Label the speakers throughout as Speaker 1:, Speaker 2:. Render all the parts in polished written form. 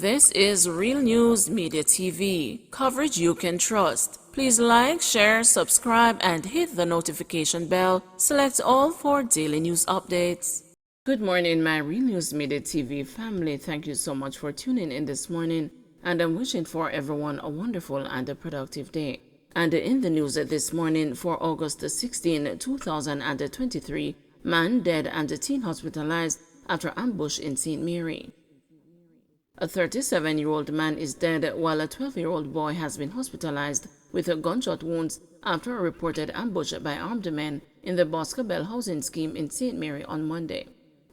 Speaker 1: This is Real News Media TV, coverage you can trust. Please like, share, subscribe, and hit the notification bell. Select all for daily news updates. Good morning, my Real News Media TV family. Thank you so much for tuning in this morning, and I'm wishing for everyone a wonderful and a productive day. And in the news this morning for August 16, 2023, man dead and teen hospitalized after ambush in St. Mary. A 37-year-old man is dead while a 12-year-old boy has been hospitalized with gunshot wounds after a reported ambush by armed men in the Boscobel housing scheme in St. Mary on Monday.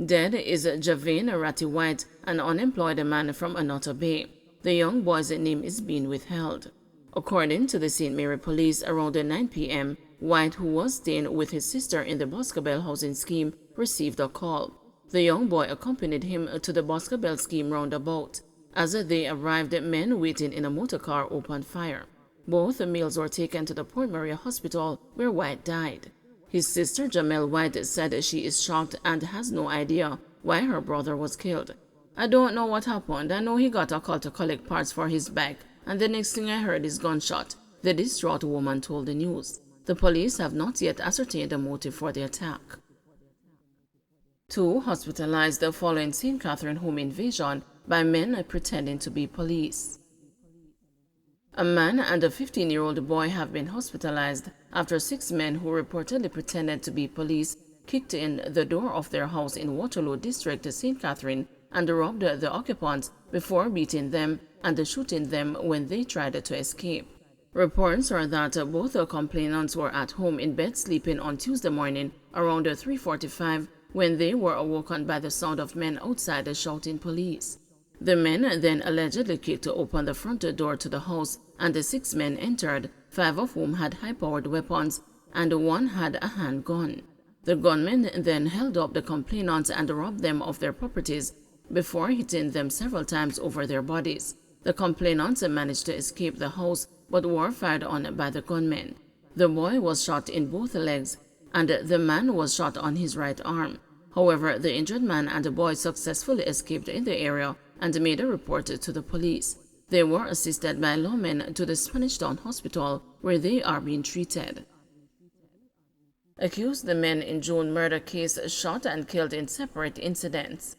Speaker 1: Dead is Javane Ratty White, an unemployed man from Anoto Bay. The young boy's name is being withheld. According to the St. Mary police, around 9 p.m., White, who was staying with his sister in the Boscobel housing scheme, received a call. The young boy accompanied him to the Boscobel scheme roundabout. As they arrived, men waiting in a motor car opened fire. Both males were taken to the Port Maria Hospital, where White died. His sister Jamel White said she is shocked and has no idea why her brother was killed. "I don't know what happened. I know he got a call to collect parts for his bike, and the next thing I heard is gunshot," the distraught woman told the news. The police have not yet ascertained the motive for the attack. 2 hospitalized following St. Catherine home invasion by men pretending to be police. A man and a 15-year-old boy have been hospitalized after 6 men who reportedly pretended to be police kicked in the door of their house in Waterloo District, St. Catherine, and robbed the occupants before beating them and shooting them when they tried to escape. Reports are that both the complainants were at home in bed sleeping on Tuesday morning around 3:45 when they were awoken by the sound of men outside shouting police. The men then allegedly kicked open the front door to the house, and the 6 men entered, 5 of whom had high-powered weapons, and 1 had a handgun. The gunmen then held up the complainants and robbed them of their properties before hitting them several times over their bodies. The complainants managed to escape the house but were fired on by the gunmen. The boy was shot in both legs, and the man was shot on his right arm. However, the injured man and the boy successfully escaped in the area and made a report to the police. They were assisted by lawmen to the Spanish Town Hospital, where they are being treated. Accused men in June murder case shot and killed in separate incidents.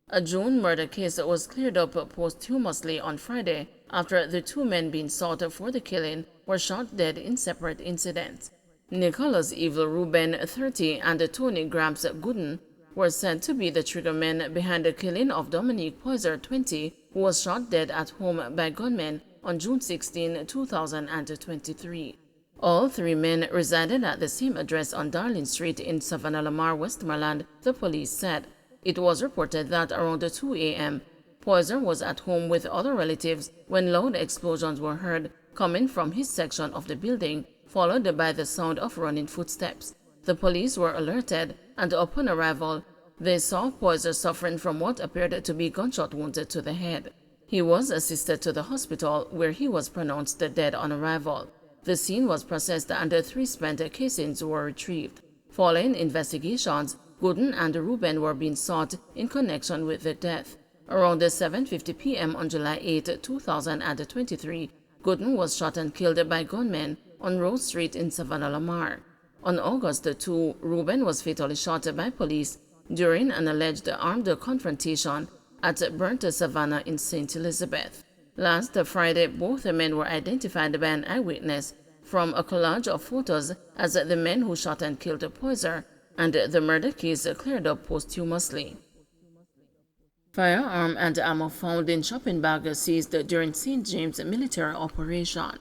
Speaker 1: A June murder case was cleared up posthumously on Friday after the 2 men being sought for the killing were shot dead in separate incidents. Nicholas Evil Ruben, 30, and Tony Gramps Gooden were said to be the triggermen behind the killing of Dominique Poyser, 20, who was shot dead at home by gunmen on June 16, 2023. All 3 men resided at the same address on Darling Street in Savannah Lamar, Westmoreland, the police said. It was reported that around 2 a.m., Poyser was at home with other relatives when loud explosions were heard coming from his section of the building, followed by the sound of running footsteps. The police were alerted, and upon arrival, they saw Poyser suffering from what appeared to be gunshot wounds to the head. He was assisted to the hospital, where he was pronounced dead on arrival. The scene was processed and 3 spent casings were retrieved. Following investigations, Gooden and Ruben were being sought in connection with the death. Around 7:50 p.m. on July 8, 2023, Gooden was shot and killed by gunmen on Rose Street in Savannah Lamar. On August 2, Ruben was fatally shot by police during an alleged armed confrontation at Burnt Savannah in St. Elizabeth. Last Friday, both men were identified by an eyewitness from a collage of photos as the men who shot and killed Poyser, and the murder case cleared up posthumously. Firearm and ammo found in shopping bag seized during St. James military operation.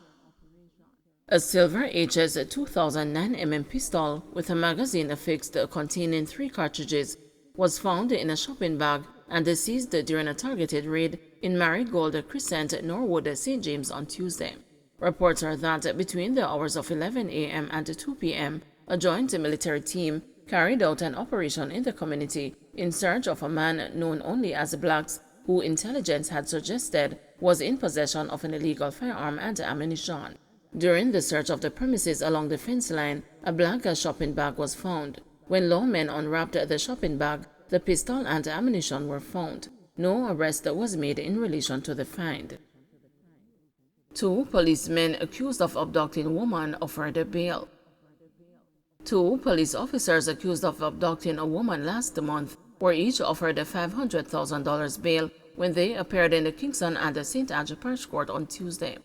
Speaker 1: A silver HS 2009 mm pistol with a magazine affixed containing 3 cartridges was found in a shopping bag and seized during a targeted raid in Marigold Crescent, Norwood, St. James on Tuesday. Reports are that between the hours of 11 a.m. and 2 p.m., a joint military team carried out an operation in the community in search of a man known only as Blacks, who intelligence had suggested was in possession of an illegal firearm and ammunition. During the search of the premises along the fence line, a black shopping bag was found. When lawmen unwrapped the shopping bag, the pistol and ammunition were found. No arrest was made in relation to the find. 2 policemen accused of abducting woman offered bail. 2 police officers accused of abducting a woman last month were each offered a $500,000 bail when they appeared in the Kingston and the St. Ange Parish Court on Tuesday.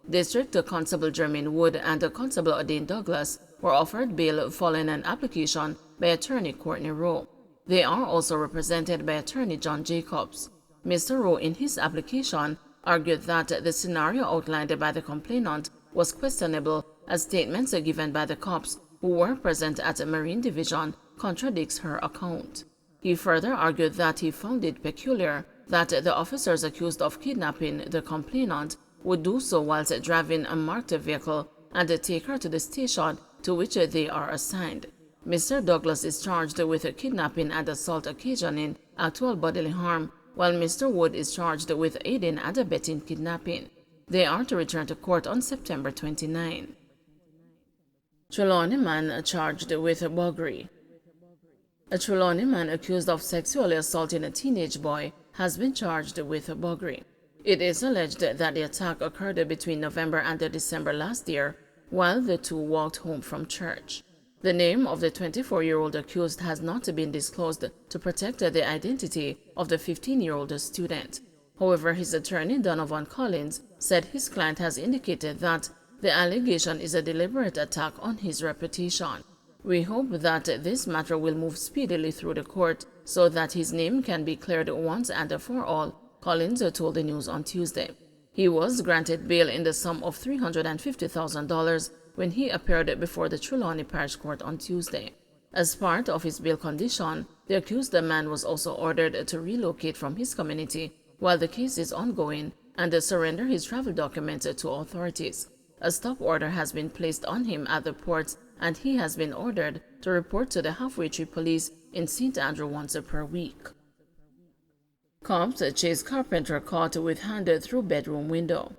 Speaker 1: District Constable Jermaine Wood and Constable Adine Douglas were offered bail following an application by attorney Courtney Rowe. They are also represented by attorney John Jacobs. Mr. Rowe, in his application, argued that the scenario outlined by the complainant was questionable, as statements given by the cops who were present at the Marine Division contradicts her account. He further argued that he found it peculiar that the officers accused of kidnapping the complainant would do so whilst driving a marked vehicle and take her to the station to which they are assigned. Mr. Douglas is charged with kidnapping and assault occasioning actual bodily harm, while Mr. Wood is charged with aiding and abetting kidnapping. They are to return to court on September 29. Trelawney man charged with burglary. A Trelawney man accused of sexually assaulting a teenage boy has been charged with burglary. It is alleged that the attack occurred between November and December last year while the two walked home from church. The name of the 24-year-old accused has not been disclosed to protect the identity of the 15-year-old student. However, his attorney Donovan Collins said his client has indicated that the allegation is a deliberate attack on his reputation. We hope that this matter will move speedily through the court so that his name can be cleared once and for all, Collins told the news on Tuesday. He was granted bail in the sum of $350,000 when he appeared before the Trelawney Parish Court on Tuesday. As part of his bail condition, the accused man was also ordered to relocate from his community while the case is ongoing and surrender his travel documents to authorities. A stop order has been placed on him at the port, and he has been ordered to report to the Halfway Tree Police in St. Andrew once per week. Cops chase carpenter caught with hand through bedroom window.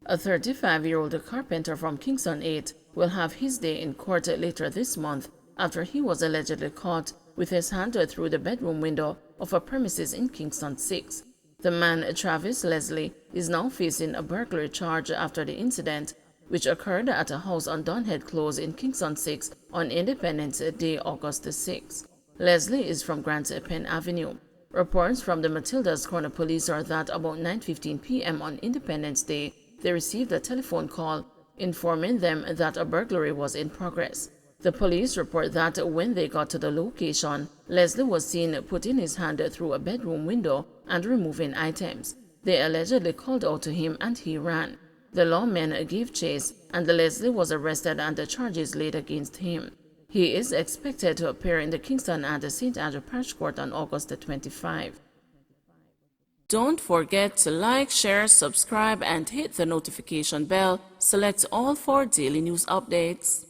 Speaker 1: A 35-year-old carpenter from Kingston 8 will have his day in court later this month after he was allegedly caught with his hand through the bedroom window of a premises in Kingston 6. The man, Travis Leslie, is now facing a burglary charge after the incident, which occurred at a house on Dunhead Close in Kingston 6 on Independence Day, August 6. Leslie is from Grants Penn Avenue. Reports from the Matilda's Corner Police are that about 9:15 p.m. on Independence Day, they received a telephone call informing them that a burglary was in progress. The police report that when they got to the location, Leslie was seen putting his hand through a bedroom window and removing items. They allegedly called out to him and he ran. The lawmen gave chase and Leslie was arrested and the charges laid against him. He is expected to appear in the Kingston and the St. Andrew Parish Court on August 25. Don't forget to like, share, subscribe, and hit the notification bell. Select all for daily news updates.